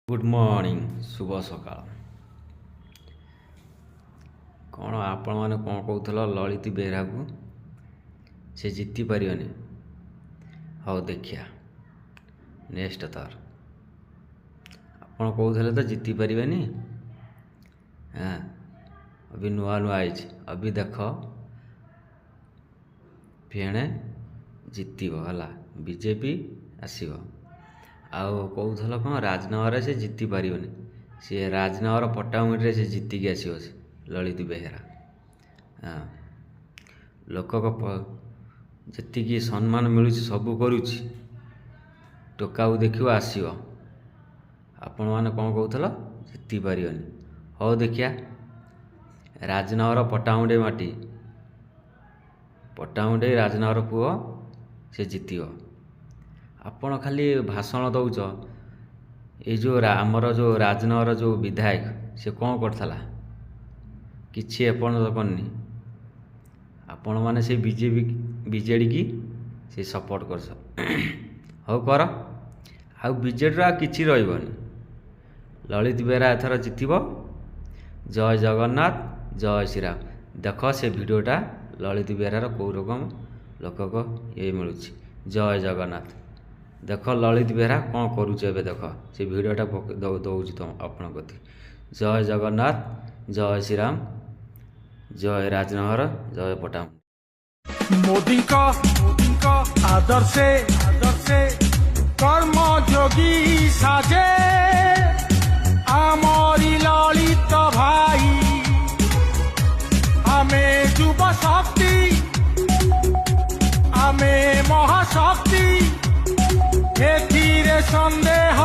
good morning शुभ सकाळ कौन आपण मैंने कौन कहूल ललित बेहरा को से जीति पारिबनी हाँ देखिया नेक्स्ट थर आपण कहते तो जीति पारिबनी हाँ अभी नुआ नुआ आई अभी देख फेणे जीतब है बीजेपी आसब आउ कौल कौन राजनगर से जीति पारिबनी सी राजनगर पट्टामुड़ी से जीतिकी आसो से ललित बेहरा हाँ लोक जी सम्मान मिलूँ सबू करुच्ची टोका देखियो आसो आपण मैंने कौन कहूल जीति पारिबनी हौ देखिया राजनगर पट्टामुड़ी माटी पट्टामुड़ी राजनगर पुओ से जीतब आपण खाली भाषण दौच ये आमर जो राजनगर जो विधायक से कौन करथला किछि एपर्यंत करनी आपण माने से बीजेपी बीजेडी की से सपोर्ट कर हौ कर आ बीजेडी आ किछि रहइबनी ललित बेहरा एथर जीतब जय जगन्नाथ जय श्रीराम देख से भिडियोटा ललित बेहरार कौ रकम लोक ये मिलूँ जय जगन्नाथ देख ललित बेहरा कौन करुचे देख से भिडियोटा दौर तुम आपण कति जय जगन्नाथ जय श्रीराम जय राजनगर जय पट्टामुड़ी मोदी का आदर्शे कर्म जोगी साजे आमरी ललित भाई आमे युव शक्ति आमे महाशक्ति एथिरे संदेह